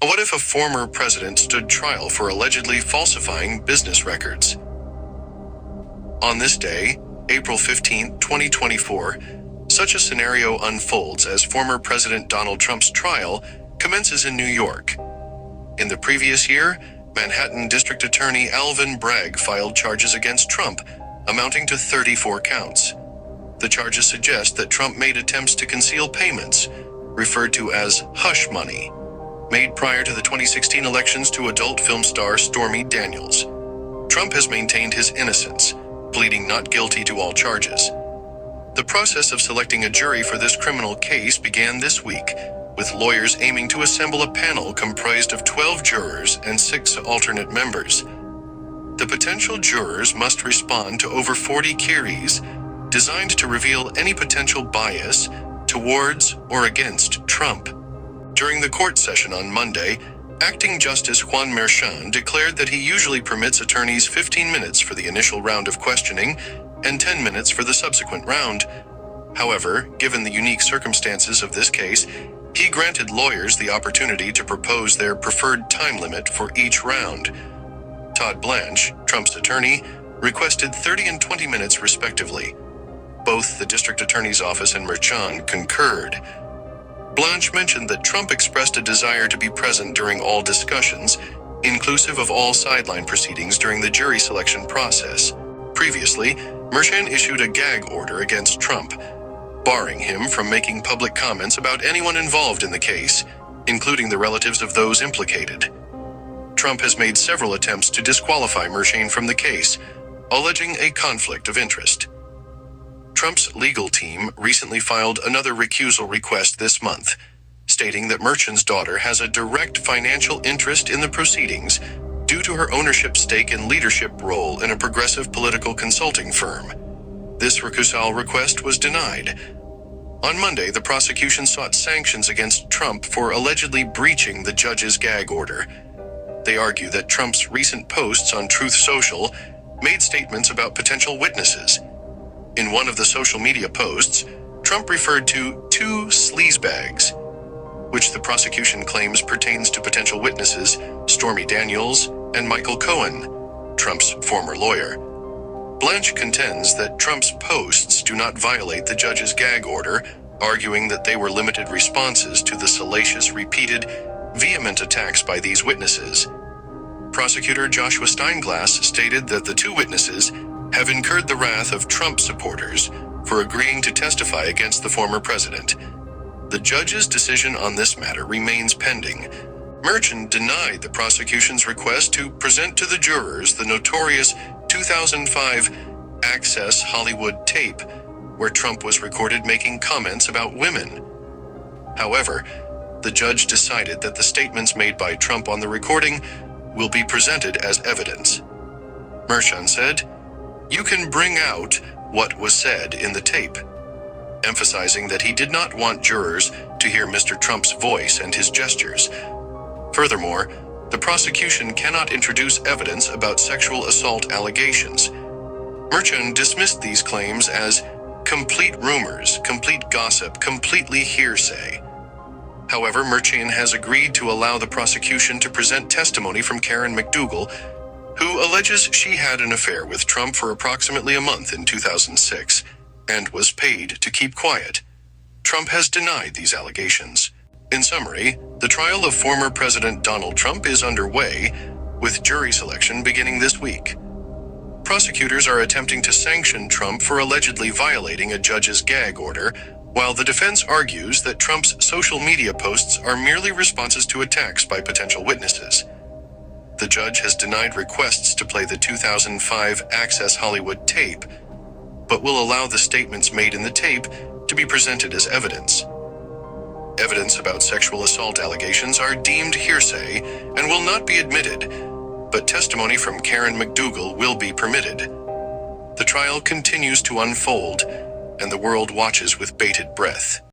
What if a former president stood trial for allegedly falsifying business records? On this day, April 15, 2024, such a scenario unfolds as former President Donald Trump's trial commences in New York. In the previous year, Manhattan District Attorney Alvin Bragg filed charges against Trump, amounting to 34 counts. The charges suggest that Trump made attempts to conceal payments, referred to as hush money, made prior to the 2016 elections to adult film star Stormy Daniels. Trump has maintained his innocence, pleading not guilty to all charges. The process of selecting a jury for this criminal case began this week, with lawyers aiming to assemble a panel comprised of 12 jurors and 6 alternate members. The potential jurors must respond to over 40 queries designed to reveal any potential bias towards or against Trump. During the court session on Monday, Acting Justice Juan Merchan declared that he usually permits attorneys 15 minutes for the initial round of questioning and 10 minutes for the subsequent round. However, given the unique circumstances of this case, he granted lawyers the opportunity to propose their preferred time limit for each round. Todd Blanche, Trump's attorney, requested 30 and 20 minutes respectively. Both the district attorney's office and Merchan concurred. Blanche mentioned that Trump expressed a desire to be present during all discussions, inclusive of all sideline proceedings during the jury selection process. Previously, Merchan issued a gag order against Trump, barring him from making public comments about anyone involved in the case, including the relatives of those implicated. Trump has made several attempts to disqualify Merchan from the case, alleging a conflict of interest. Trump's legal team recently filed another recusal request this month, stating that Merchan's daughter has a direct financial interest in the proceedings due to her ownership stake and leadership role in a progressive political consulting firm. This recusal request was denied. On Monday, the prosecution sought sanctions against Trump for allegedly breaching the judge's gag order. They argue that Trump's recent posts on Truth Social made statements about potential witnesses. In one of the social media posts, Trump referred to 2 sleazebags, which the prosecution claims pertains to potential witnesses Stormy Daniels and Michael Cohen, Trump's former lawyer. Blanche contends that Trump's posts do not violate the judge's gag order, arguing that they were limited responses to the salacious, repeated, vehement attacks by these witnesses. Prosecutor Joshua Steinglass stated that the 2 witnesses have incurred the wrath of Trump supporters for agreeing to testify against the former president. The judge's decision on this matter remains pending. Merchan denied the prosecution's request to present to the jurors the notorious 2005 Access Hollywood tape, where Trump was recorded making comments about women. However, the judge decided that the statements made by Trump on the recording will be presented as evidence. Merchan said, "You can bring out what was said in the tape," emphasizing that he did not want jurors to hear Mr. Trump's voice and his gestures. Furthermore, the prosecution cannot introduce evidence about sexual assault allegations. Merchan dismissed these claims as complete rumors, complete gossip, completely hearsay. However, Merchan has agreed to allow the prosecution to present testimony from Karen McDougal, who alleges she had an affair with Trump for approximately a month in 2006 and was paid to keep quiet. Trump has denied these allegations. In summary, the trial of former President Donald Trump is underway, with jury selection beginning this week. Prosecutors are attempting to sanction Trump for allegedly violating a judge's gag order, while the defense argues that Trump's social media posts are merely responses to attacks by potential witnesses. The judge has denied requests to play the 2005 Access Hollywood tape, but will allow the statements made in the tape to be presented as evidence. Evidence about sexual assault allegations are deemed hearsay and will not be admitted, but testimony from Karen McDougal will be permitted. The trial continues to unfold, and the world watches with bated breath.